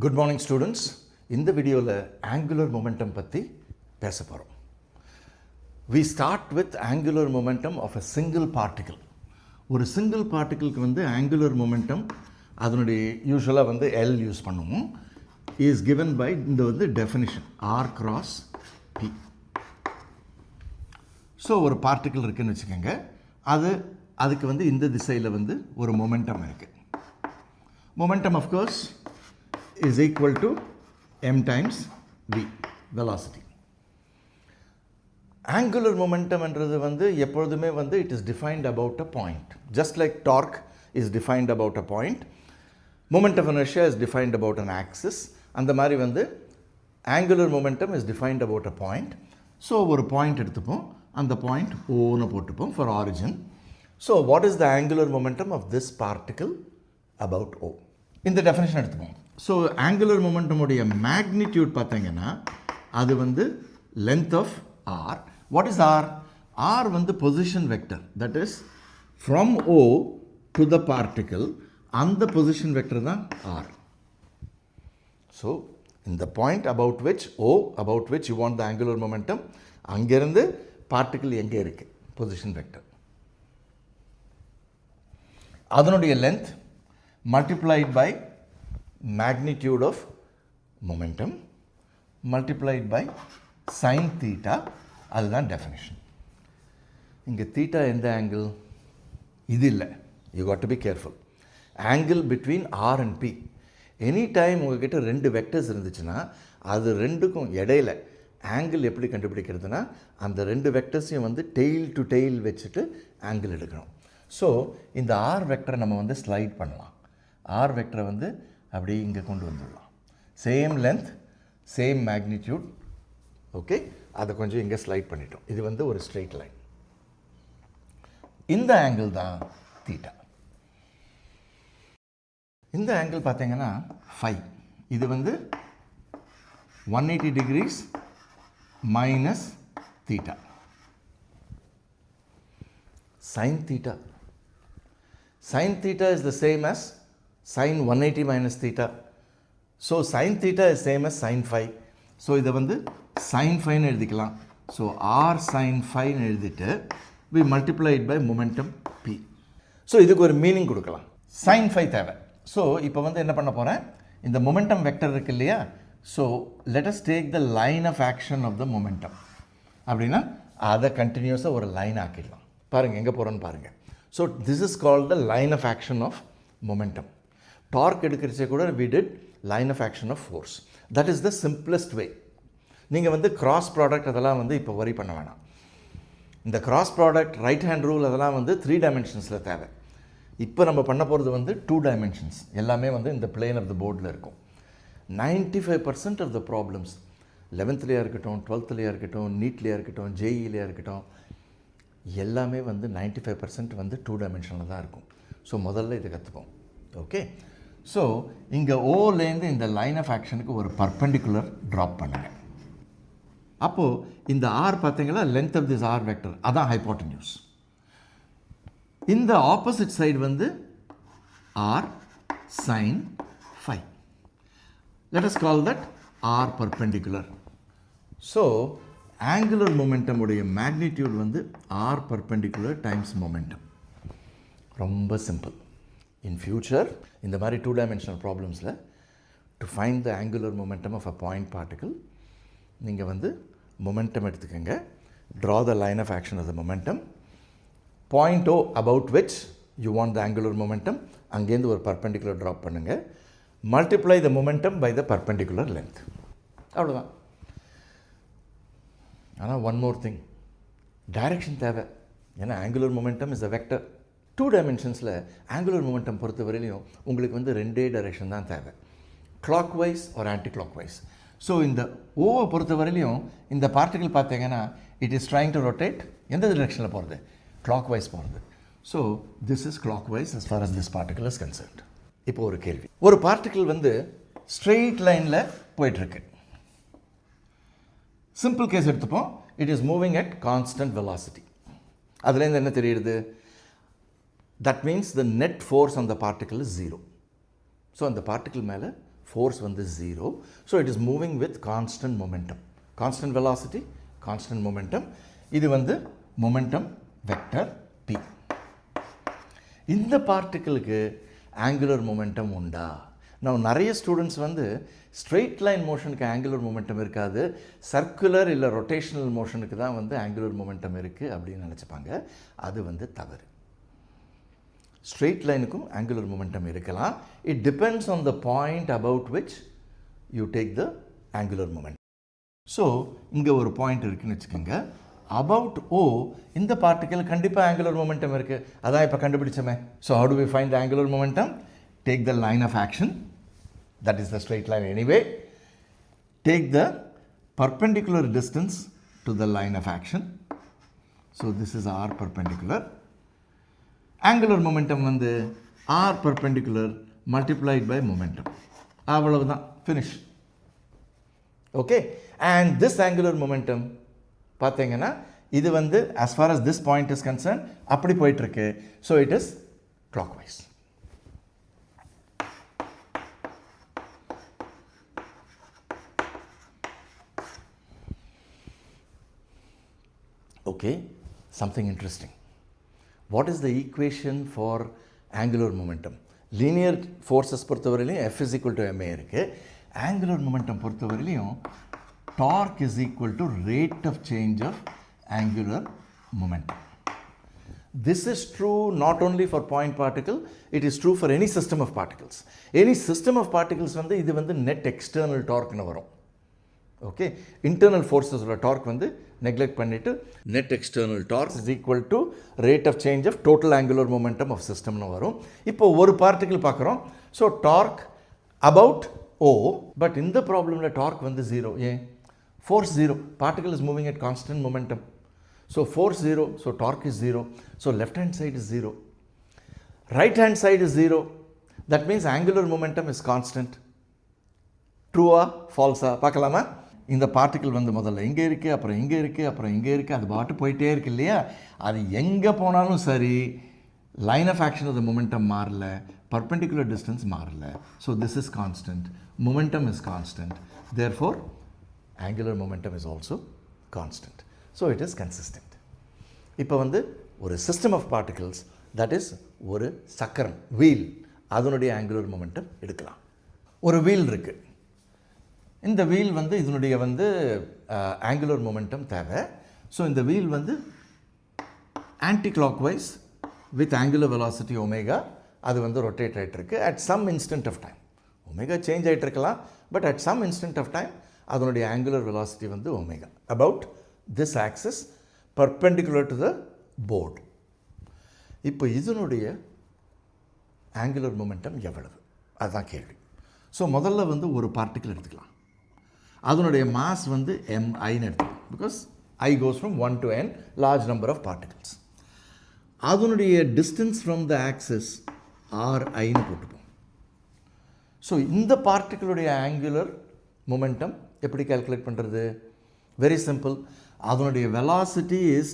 Good morning students. இந்த வீடியோவில் angular momentum பற்றி பேச போகிறோம். We start with angular momentum of a single particle. ஒரு single particleக்கு வந்து angular momentum அதனுடைய யூசுவலாக வந்து L யூஸ் பண்ணுவோம். is given by இந்த வந்து definition R cross P. So ஒரு பார்ட்டிக்கிள் இருக்குன்னு வச்சுக்கோங்க, அதுக்கு வந்து இந்த திசையில் வந்து ஒரு மொமெண்டம் இருக்குது. Momentum of course is equal to m times v, velocity. Angular momentum என்றது வந்து எப்பொழுதுமே வந்து it is defined about a point. Just like torque is defined about a point, moment of inertia is defined about an axis. அந்த மாதிரி வந்து angular momentum is defined about a point. So ஒரு point எடுத்துப்போம், அந்த point ஓன்னு போட்டுப்போம் for origin. So what is the angular momentum of this particle about O? இந்த definition எடுத்துப்போம். ஸோ ஆங்குலர் மொமெண்டமுடைய மேக்னிடியூட் பார்த்தீங்கன்னா அது வந்து length of R. What is R? R வந்து position vector, that is from O to the particle, அந்த position vector தான் ஆர். ஸோ இந்த point about which you want the angular momentum, அங்கேருந்து பார்ட்டிக்கிள் எங்கே இருக்குது பொசிஷன் வெக்டர், அதனுடைய length multiplied by magnitude of momentum multiplied by sin theta, அதுதான் definition. இங்கே theta எந்த ஆங்கிள்? இது இல்லை, you got to be careful. Angle between R and P. Any time உங்கள்கிட்ட ரெண்டு வெக்டர்ஸ் இருந்துச்சுன்னா அது ரெண்டுக்கும் இடையில ஆங்கிள் எப்படி கண்டுபிடிக்கிறதுனா அந்த ரெண்டு வெக்டர்ஸையும் வந்து டெய்ல் டு டெய்ல் வச்சுட்டு ஆங்கிள் எடுக்கணும். ஸோ இந்த ஆர் வெக்டரை நம்ம வந்து ஸ்லைட் பண்ணலாம். ஆர் வெக்டரை வந்து அப்படியே இங்கே கொண்டு வந்துடலாம். Same length, same magnitude. Okay, அதை கொஞ்சம் இங்கே ஸ்லைட் பண்ணிட்டோம். இது வந்து ஒரு ஸ்ட்ரெயிட் லைன். இந்த ஆங்கிள் தான் தீட்டா. இந்த ஆங்கிள் பார்த்தீங்கன்னா 5. இது வந்து 180 degrees minus theta. sin theta. Sin theta is the same as sin 180 minus theta. So sin theta is same as sin phi. So இதை வந்து sin phi ன்னு எழுதிக்கலாம். So r sin phi ன்னு எழுதிட்டு we multiply it by momentum p. So இதுக்கு ஒரு meaning கொடுக்கலாம். sin phi தேவை. ஸோ இப்போ வந்து என்ன பண்ண போகிறேன், இந்த மொமெண்டம் வெக்டர் இருக்கு இல்லையா, so let us take the line of action of the momentum. அப்படின்னா அதை கண்டினியூஸாக ஒரு லைன் ஆக்கிடலாம். பாருங்கள் எங்கே போகிறோன்னு பாருங்கள். So this is called the line of action of momentum. Torque எடுக்கிறச்சே கூட we did line of action of force. That is the simplest way. நீங்கள் வந்து கிராஸ் ப்ராடக்ட் அதெல்லாம் வந்து இப்போ வரி பண்ண வேணாம். இந்த cross product, right hand rule அதெல்லாம் வந்து 3 டைமென்ஷன்ஸில் தேவை. இப்போ நம்ம பண்ண போகிறது வந்து 2 டைமென்ஷன்ஸ். எல்லாமே வந்து இந்த பிளேன் ஆஃப் த போர்டில் இருக்கும். 95% ஆஃப் த ப்ராப்ளம்ஸ் 11th இருக்கட்டும், 12th இருக்கட்டும், நீட்லேயே இருக்கட்டும், ஜேஇலேயே இருக்கட்டும், எல்லாமே வந்து 95% வந்து 2 டைமென்ஷனில் தான் இருக்கும். ஸோ முதல்ல இதை கற்றுப்போம். ஓகே, ஸோ இங்கே ஓலேருந்து இந்த லைன் ஆஃப் ஆக்ஷனுக்கு ஒரு பர்பெண்டிகுலர் ட்ராப் பண்ணுங்கள். அப்போது இந்த ஆர் பார்த்தீங்களா, length of this R vector, அதான் ஹைப்போட்டன்யூஸ். இந்த ஆப்போசிட் சைடு வந்து R sine phi. Let us call that R perpendicular. So angular momentum உடைய மேக்னிடியூட் வந்து ஆர் பர்பெண்டிகுலர் டைம்ஸ் மொமெண்டம். ரொம்ப சிம்பிள். இன் ஃபியூச்சர் இந்த மாதிரி 2 டைமென்ஷனல் ப்ராப்ளம்ஸில் to find the angular momentum of a point particle, நீங்கள் வந்து momentum எடுத்துக்கோங்க, draw the line of action of the momentum, point O about which you want the angular momentum, அங்கேருந்து ஒரு perpendicular drop பண்ணுங்கள், multiply the momentum by the perpendicular length. அவ்வளோதான். ஆனால் one more thing, direction தேவை. ஏன்னா angular momentum is a vector. 2 டைமென்ஷன்ஸில் angular momentum பொறுத்த வரையிலையும் உங்களுக்கு வந்து 2 டைரெக்ஷன் தான் தேவை, கிளாக் வைஸ் ஒரு ஆன்டி கிளாக் வைஸ். ஸோ இந்த ஓவை பொறுத்த வரையிலையும் இந்த பார்ட்டிகிள் பார்த்தீங்கன்னா it is trying to rotate. எந்த டிரெக்ஷனில் போகிறது? கிளாக் வைஸ் போகிறது. So this is clock wise as far as this particle is concerned. இப்போ ஒரு கேள்வி, ஒரு பார்ட்டிகிள் வந்து ஸ்ட்ரெயிட் லைனில் போயிட்டுருக்கு. சிம்பிள் கேஸ் எடுத்துப்போம். It is moving at constant velocity. அதுலேருந்து என்ன தெரியுது? That means the net force on the particle is 0. So அந்த பார்ட்டிகிள் மேலே force வந்து 0. So it is moving with constant momentum. Constant velocity, constant momentum. இது வந்து momentum vector P. இந்த பார்ட்டிக்கிளுக்கு angular momentum உண்டா? Now நிறைய ஸ்டூடெண்ட்ஸ் வந்து ஸ்ட்ரெயிட் லைன் மோஷனுக்கு ஆங்குலர் மொமெண்டம் இருக்காது, சர்க்குலர் இல்லை ரொட்டேஷனல் மோஷனுக்கு தான் வந்து ஆங்குலர் மொமெண்டம் இருக்குது அப்படின்னு நினச்சிப்பாங்க. அது வந்து தவறு. ஸ்ட்ரெயிட் லைனுக்கும் ஆங்குலர் மொமெண்டம் இருக்கலாம். It depends on the point about which you take the angular momentum. So இங்கே ஒரு பாயிண்ட் இருக்குதுன்னு வச்சுக்கோங்க. அபவுட் O இந்த பார்ட்டிக்கல் கண்டிப்பாக ஆங்குலர் மொமெண்டம் இருக்குது. அதான் இப்போ கண்டுபிடிச்சோமே. So how do we find the angular momentum? Take the line of action, that is the straight line anyway. Take the perpendicular distance to the line of action. So this is R perpendicular. Angular momentum வந்து R perpendicular multiplied by momentum. அவ்வளவுதான், finish. Okay, and this angular momentum பார்த்தீங்கன்னா இது வந்து as far as this point is concerned அப்படி போயிட்டு இருக்கு. So it is clockwise. Okay, something interesting. What is the equation for angular momentum? Linear forces பொறுத்தவரையிலையும் F is equal to ma இருக்கு. Angular momentum பொறுத்தவரையிலையும் torque is equal to rate of change of angular momentum. This is true not only for point particle, it is true for any system of particles. Any system of particles வந்து இது வந்து net external torque வரும். Okay, internal ஃபோர்ஸஸோட torque வந்து neglect பண்ணிவிட்டு net external torque is equal to rate of change of total angular momentum of சிஸ்டம்னு வரும். இப்போ ஒரு பார்ட்டிக்கிள் பார்க்குறோம். So torque about O, but இந்த ப்ராப்ளமில் டார்க் வந்து 0. ஏன்? Force 0. Particle is moving at constant momentum. So force 0, so torque is 0. So left hand side is 0. Right hand side is 0. That means angular momentum is constant. ட்ரூவா ஃபால்ஸா பார்க்கலாமா? இந்த particle வந்து முதல்ல இங்கே இருக்குது, அப்புறம் இங்கே இருக்குது, அப்புறம் இங்கே இருக்குது, அது பாட்டு போயிட்டே இருக்குது இல்லையா? அது எங்கே போனாலும் சரி, line of action of the momentum மாறல, பர்பெண்டிகுலர் டிஸ்டன்ஸ் மாறல. So this is constant, momentum is constant, therefore angular momentum is also constant. So it is consistent. இப்போ வந்து ஒரு system of particles, that is ஒரு சக்கரம், வீல், அதனுடைய angular momentum எடுக்கலாம். ஒரு வீல் இருக்குது. இந்த வீல் வந்து இதனுடைய வந்து ஆங்குலர் மொமெண்டம் தேவை. ஸோ இந்த வீல் வந்து anticlockwise with angular velocity omega அது வந்து ரொட்டேட் ஆகிட்டுருக்கு. At some instant of time omega change ஆகிட்டுருக்கலாம், but at some instant of time அதனுடைய ஆங்குலர் வெலாசிட்டி வந்து omega about this axis perpendicular to the board. இப்போ இதனுடைய angular momentum எவ்வளவு? அதுதான் கேள்வி. ஸோ முதல்ல வந்து ஒரு பார்ட்டிக்கிள் எடுத்துக்கலாம். அதனுடைய மாஸ் வந்து MIன்னு எடுத்துக்கலாம். Because I goes from 1 to n, large number of particles. அதனுடைய டிஸ்டன்ஸ் ஃப்ரம் த ஆக்சிஸ் RIன்னு போட்டுப்போம். ஸோ இந்த பார்ட்டிக்கிளுடைய ஆங்குலர் மொமெண்டம் எப்படி கால்குலேட் பண்ணுறது? Very simple. அதனுடைய velocity is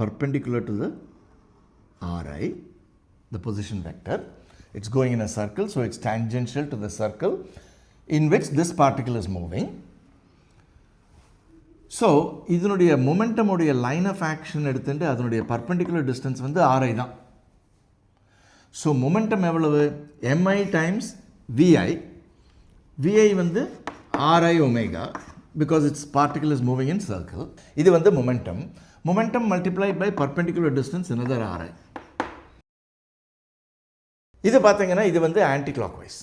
perpendicular to the RI, the position vector. It's going in a circle, so it's tangential to the circle in which this particle is moving. So இதனுடைய மொமெண்டமுடைய line of action எடுத்துட்டு அதனுடைய perpendicular distance வந்து RI தான். So momentum எவ்வளவு? MI times VI. VI வந்து RI omega, because it's particle is moving in circle. இது வந்து momentum. Momentum multiplied by perpendicular distance another RI. இது பார்த்தீங்கன்னா இது வந்து ஆன்டி கிளாக் வைஸ்.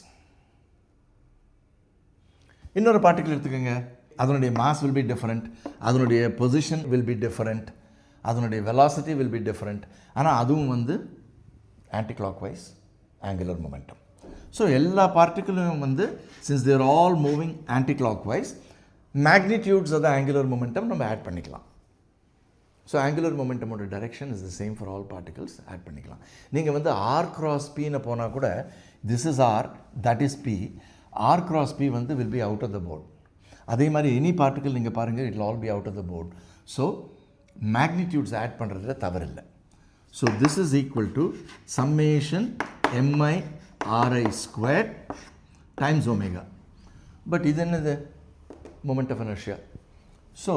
இன்னொரு பார்ட்டிகிள் எடுத்துக்கோங்க. அதனுடைய மாஸ் வில் பி டிஃப்ரெண்ட், அதனுடைய பொசிஷன் வில் பி டிஃப்ரெண்ட், அதனுடைய வெலாசிட்டி வில் பி டிஃப்ரெண்ட். ஆனால் அதுவும் வந்து anticlockwise angular momentum. So எல்லா பார்ட்டிகிளும் வந்து since they're all moving anticlockwise, magnitudes of the angular momentum நம்ம ஆட் பண்ணிக்கலாம். ஸோ ஆங்குலர் மொமெண்டமோட direction is the same for all particles. Add பண்ணிக்கலாம். நீங்கள் வந்து R cross Pன்னு போனால் கூட this is R, that is P. R cross P வந்து will be out of the board. அதே மாதிரி எனி பார்ட்டிகல் நீங்கள் பாருங்கள், it all B out of the board. So magnitudes add பண்ணுறதுல தவறில்லை. So this is equal to summation MI RI square times omega. But இது என்னது moment of inertia. So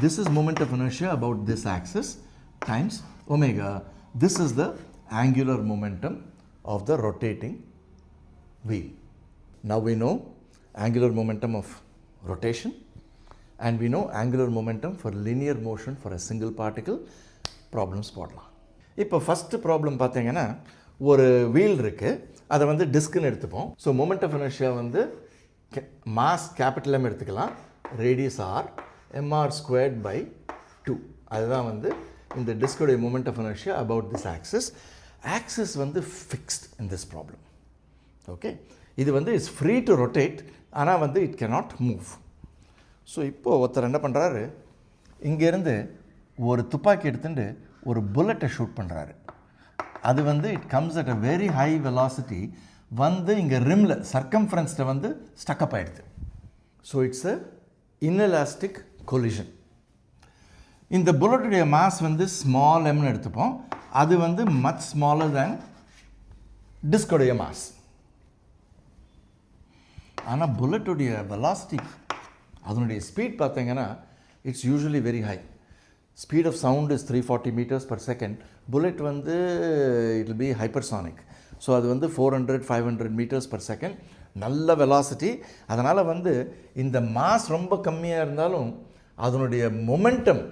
this is moment of inertia about this axis times omega. This is the angular momentum of the rotating wheel. Now we know angular momentum of rotation and we know angular momentum for linear motion for a single particle. Problems போடலாம். இப்போ first problem பார்த்தீங்கன்னா ஒரு wheel இருக்குது, அதை வந்து டிஸ்க்குன்னு எடுத்துப்போம். So moment of inertia வந்து மாஸ் கேபிட்டல் எம் எடுத்துக்கலாம், radius R, M R squared by 2. அதுதான் வந்து இந்த டிஸ்கோடைய moment of inertia about this axis. Axis வந்து fixed in this problem. Okay, இது வந்து இட்ஸ் ஃப்ரீ டு ரொட்டேட், ஆனால் வந்து இட் கேனாட் மூவ். ஸோ இப்போது ஒருத்தர் என்ன பண்ணுறாரு, இங்கேருந்து ஒரு துப்பாக்கி எடுத்துட்டு ஒரு புல்லட்டை ஷூட் பண்ணுறாரு. அது வந்து it comes at a very high velocity, வந்து இங்கே ரிம்மில் சர்க்கம்ஃபரன்ஸில் வந்து ஸ்டக்கப் ஆகிடுது. So it's a inelastic collision. இந்த புல்லட்டுடைய மாஸ் வந்து ஸ்மால் எம்னு எடுத்துப்போம். அது வந்து மச் ஸ்மாலர் தேன் டிஸ்கோடைய மாஸ். ஆனால் புல்லட்டுடைய வெலாசிட்டி, அதனுடைய ஸ்பீட் பார்த்தீங்கன்னா it's usually very high. Speed of sound is 340 meters per second. Bullet வந்து it will be hypersonic. So அது வந்து 400-500 meters per second, நல்ல வெலாசிட்டி. அதனால் வந்து இந்த மாஸ் ரொம்ப கம்மியாக இருந்தாலும் அதனுடைய momentum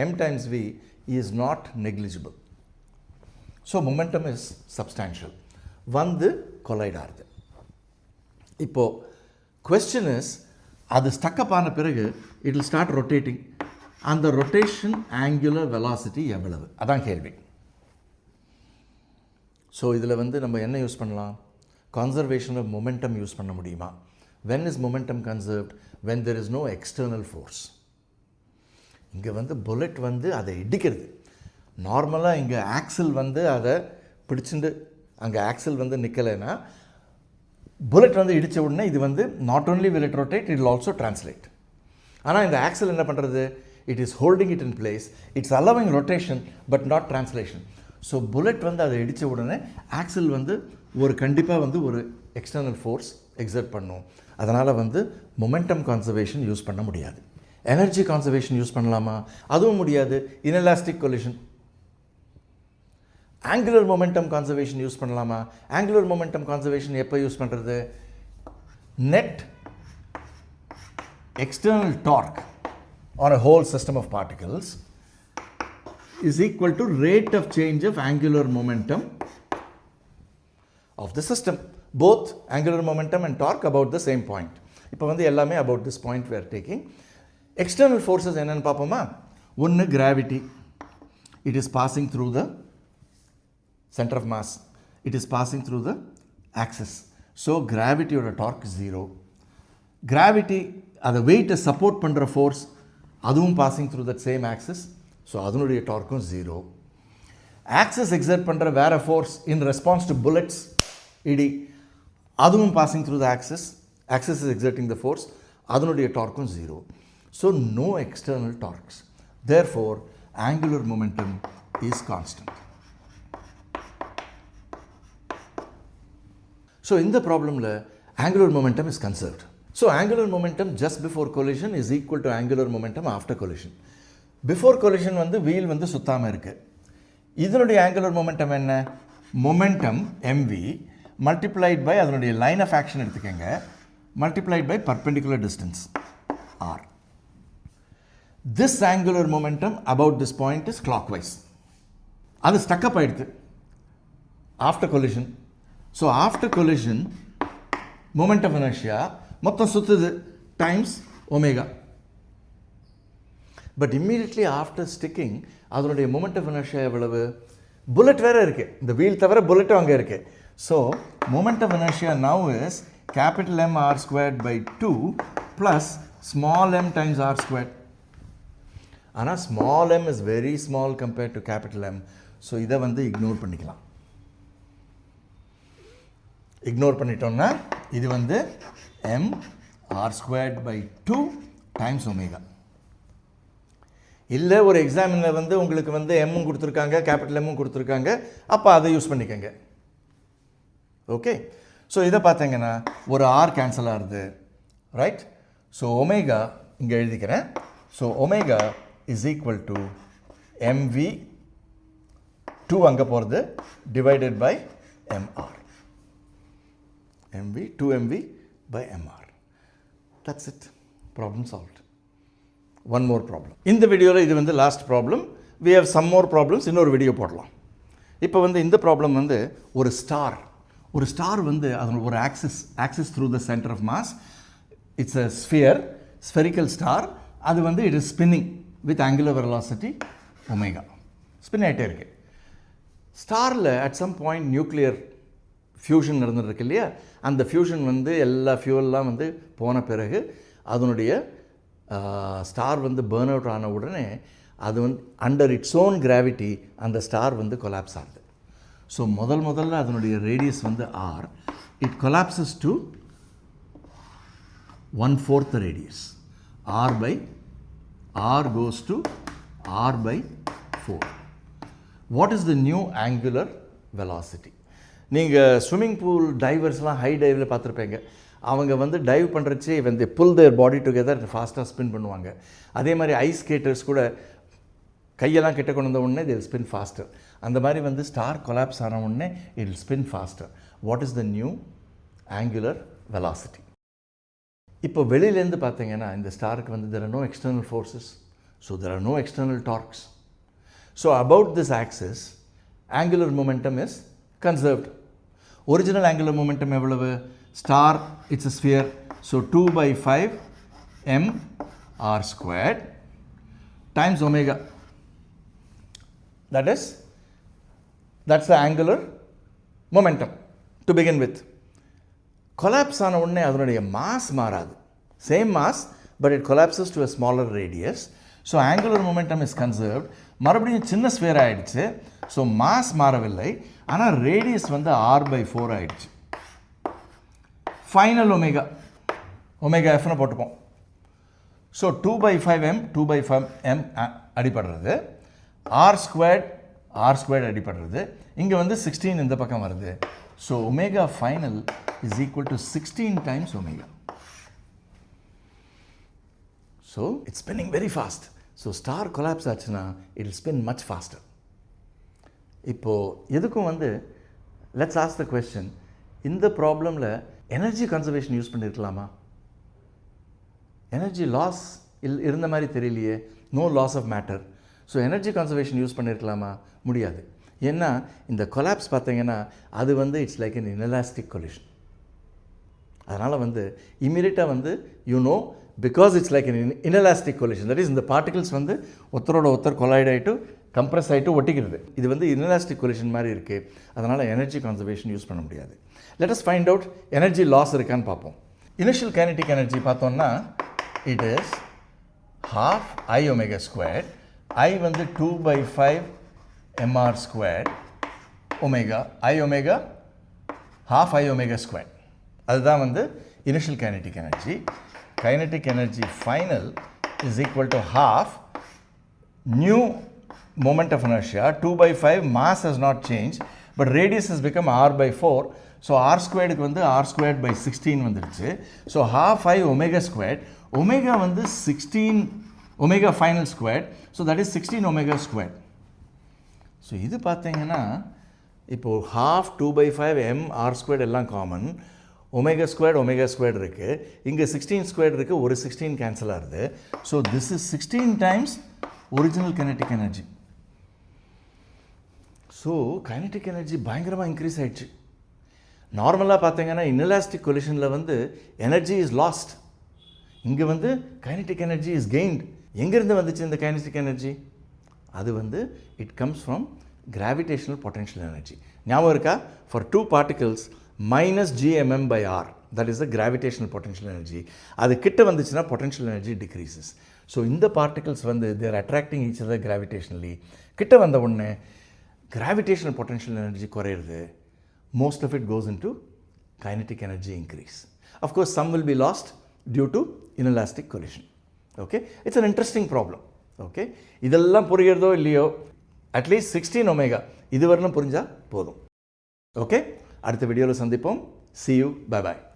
m times v is not negligible. So momentum is substantial, வந்து கொலைட் ஆகுது. இப்போது கொஸ்டின் இஸ், அது ஸ்டக்கப் ஆன பிறகு இட் வில் ஸ்டார்ட் ரொட்டேட்டிங். அந்த ரொட்டேஷன் ஆங்குலர் வெலாசிட்டி எவ்வளவு, அதான் கேள்வி. ஸோ இதில் வந்து நம்ம என்ன யூஸ் பண்ணலாம், கன்சர்வேஷன் ஆஃப் மொமெண்டம் யூஸ் பண்ண முடியுமா? When is momentum conserved? When there is no external force. இங்கே வந்து புல்லட் வந்து அதை இடிக்கிறது. நார்மலாக இங்கே ஆக்சில் வந்து அதை பிடிச்சிட்டு அங்கே ஆக்சில் வந்து நிற்கலைன்னா புல்லட் வந்து இடித்த உடனே இது வந்து not only will it rotate, it will also translate. ஆனால் இந்த ஆக்சில் என்ன பண்ணுறது, it is holding it in place, it's allowing rotation but not translation. So bullet வந்து அதை இடித்த உடனே ஆக்சில் வந்து ஒரு கண்டிப்பாக வந்து ஒரு எக்ஸ்டர்னல் ஃபோர்ஸ் எக்ஸர்ட் பண்ணும். அதனால் வந்து மொமெண்டம் கான்சர்வேஷன் யூஸ் பண்ண முடியாது. எனர்ஜி கான்சர்வேஷன் யூஸ் பண்ணலாமா? அதுவும் முடியாது, inelastic collision. Angular momentum conservation use பண்ணலாமா? ஆங்குலர் மொமெண்டம் கான்சர்வேஷன் எப்போ யூஸ் பண்ணுறது? Net external dark on a whole system of particles is equal to rate of change of angular momentum of the system. Both angular momentum and torque about the same point. இப்போ வந்து எல்லாமே about this point we are taking. External forces என்னன்னு பார்ப்போமா? ஒன்று gravity. It is passing through the center of mass. It is passing through the axis. So gravity or torque is 0. Gravity, அது weight support பண்ணுற force, அதுவும் passing through that same axis. So அதனுடைய டார்க்கும் 0. Axis exert பண்ணுற வேறு force in response to bullet's இடி, அதுவும் passing through the axis. Axis is exerting the force, அதனுடைய டார்க்கும் 0. So no external torques. Therefore angular momentum is constant. So இந்த ப்ராப்ளமில் angular momentum is conserved. So angular momentum just before collision is equal to angular momentum after collision. Before collision வந்து wheel வந்து சுத்தாமல் இருக்குது. இதனுடைய angular momentum என்ன? Momentum mv multiplied by அதனுடைய line of action எடுத்துக்கங்க, multiplied by perpendicular distance r. This angular momentum about this point is clockwise. அது stuck up ஆயிடுது after collision. So after collision moment of inertia மொத்தம் சுற்றுது times omega. But immediately after sticking அதனுடைய moment of inertia எவ்வளவு? Bullet வேறு இருக்குது, இந்த wheel தவிர புல்லட்டும் அங்கே இருக்குது. So moment of inertia now is capital M r squared by 2 plus small m times r squared. ஆனால் small m is very small compared to capital M. So இதை வந்து இக்னோர் பண்ணிக்கலாம். இக்னோர் பண்ணிட்டோம்னா இது வந்து m r squared by 2 times omega. இல்லை ஒரு எக்ஸாமினில் வந்து உங்களுக்கு வந்து எம்மும் கொடுத்துருக்காங்க, கேபிட்டல் எம்மும் கொடுத்துருக்காங்க, அப்போ அதை யூஸ் பண்ணிக்கோங்க. ஓகே, ஸோ இதை பார்த்தீங்கன்னா ஒரு ஆர் கேன்சல் ஆகுது, right? So omega இங்கே எழுதிக்கிறேன். So omega is equal to mv 2 அங்கே போகிறது divided by mr. mv 2mv by mr. That's it. Problem solved. One more problem. இந்த வீடியோவில் இது வந்து last problem. we have some more problems. இன்னொரு வீடியோ போடலாம். இப்போ வந்து இந்த ப்ராப்ளம் வந்து ஒரு ஸ்டார் வந்து அதனோட ஒரு axis through the centre of mass. It's a spherical star. அது வந்து it is spinning with angular velocity omega. Spin ஆகிட்டே இருக்கு. ஸ்டாரில் at some point nuclear fusion நடந்துருக்கு இல்லையா? அந்த ஃபியூஷன் வந்து எல்லா ஃபியூல்லாம் வந்து போன பிறகு அதனுடைய ஸ்டார் வந்து பேர்ன் அவுட் ஆன உடனே அது வந்து அண்டர் இட்ஸ் ஓன் கிராவிட்டி அந்த ஸ்டார் வந்து கொலாப்ஸ் ஆகுது. ஸோ முதல்ல அதனுடைய ரேடியஸ் வந்து R. It collapses to 1/4 radius. R goes to r/4. What is the new angular velocity? நீங்கள் ஸ்விம்மிங் பூல் டைவர்ஸ்லாம் ஹை டைவில் பார்த்துருப்பீங்க. அவங்க வந்து டைவ் பண்ணுறச்சே வந்து புல் தேர் பாடி டுகெதர் ஃபாஸ்ட்டாக ஸ்பின் பண்ணுவாங்க. அதே மாதிரி ஐஸ் ஸ்கேட்டர்ஸ் கூட கையெல்லாம் கிட்ட கொண்டு வந்த உடனே இட் வில் ஸ்பின் ஃபாஸ்டர். அந்த மாதிரி வந்து ஸ்டார் கொலாப்ஸ் ஆன உடனே it will spin faster. What is the new angular velocity? இப்போ வெளியிலேருந்து பார்த்தீங்கன்னா இந்த ஸ்டாருக்கு வந்து there are no external forces, so there are no external torques. So about this axis angular momentum is conserved. Original angular momentum எவ்வளவு? Star it's a sphere, so 2/5 m r squared times omega. That's the angular momentum to begin with. Collapse ஆன உடனே அதனுடைய mass மாறாது. Same mass, but it collapses to a smaller radius. So angular momentum is conserved. மறுபடியும் சின்ன sphere ஆயிடுச்சு. So mass மாறவில்லை, ஆனால் radius வந்து r/4 ஆயிடுச்சு. ஃபைனல் ஒமேகா எஃப்னு போட்டுப்போம். So 2/5m 2/5m அடிப்படுறது. r squared அடிப்படுறது. இங்கே வந்து 16 இந்த பக்கம் வருது. So omega final is equal to 16 times omega. So it's spinning very fast. So star collapse ஆச்சுன்னா it will spin much faster. இப்போ எதுக்கும் வந்து let's ask the question, இந்த ப்ராப்ளமில் எனர்ஜி கன்சர்வேஷன் யூஸ் பண்ணியிருக்கலாமா? எனர்ஜி லாஸ் இருந்த மாதிரி தெரியலையே. No loss of matter. So energy conservation use பண்ணியிருக்கலாமா? முடியாது. ஏன்னா இந்த கொலாப்ஸ் பார்த்தீங்கன்னா அது வந்து it's like an inelastic collision. அதனால் வந்து இமீடியட்டாக வந்து because it's like an inelastic collision, that is இந்த பார்ட்டிகல்ஸ் வந்து ஒருத்தர் கொலைட் ஆகிட்டு கம்ப்ரெஸ் ஆகிட்டு ஒட்டிக்கிறது. இது வந்து inelastic collision மாதிரி இருக்குது. அதனால் எனர்ஜி கன்சர்வேஷன் யூஸ் பண்ண முடியாது. Let us find out energy loss இருக்கான்னு பார்ப்போம். இனிஷியல் கைனடிக் எனர்ஜி பார்த்தோம்னா it is half I omega squared. I வந்து 2/5 mr squared omega. I omega half I omega squared. அதுதான் வந்து initial kinetic energy. Kinetic energy final is equal to half new moment of inertia 2/5. mass has not changed but radius has become r/4. so r squared வந்து r squared by 16 வந்துருச்சு. so half I omega squared. omega வந்து 16 omega final squared, so that is 16 omega squared. so இது பார்த்தீங்கன்னா இப்போ half 2/5 m r squared எல்லாம் common. omega squared இருக்குது. இங்கே 16 squared இருக்குது. ஒரு 16 கேன்சல் ஆகுது. so this is 16 times original kinetic energy. So kinetic energy பயங்கரமாக இன்க்ரீஸ் ஆகிடுச்சு. நார்மலாக பார்த்தீங்கன்னா இன்எலாஸ்டிக் கொலிஷனில் வந்து எனர்ஜி இஸ் லாஸ்ட். இங்கே வந்து கைனடிக் எனர்ஜி இஸ் கெயின்ட். எங்கேருந்து வந்துச்சு இந்த கைனடிக் எனர்ஜி? அது வந்து it comes from gravitational potential energy. ஞாபகம் இருக்கா? For 2 particles -gmm/r, that is the gravitational potential energy. அது கிட்ட வந்துச்சுன்னா potential energy decreases. ஸோ இந்த பார்ட்டிகல்ஸ் வந்து they are attracting each other gravitationally. கிட்ட வந்த உடனே gravitational potential energy குறையிறது. most of it goes into kinetic energy increase. Of course some will be lost due to inelastic collision. okay, it's an interesting problem. okay, இதெல்லாம் புரிகிறதோ இல்லையோ at least 16 omega இது வரணும் புரிஞ்சால் போதும். Okay, அடுத்த வீடியோவில் சந்திப்போம். see you, bye bye.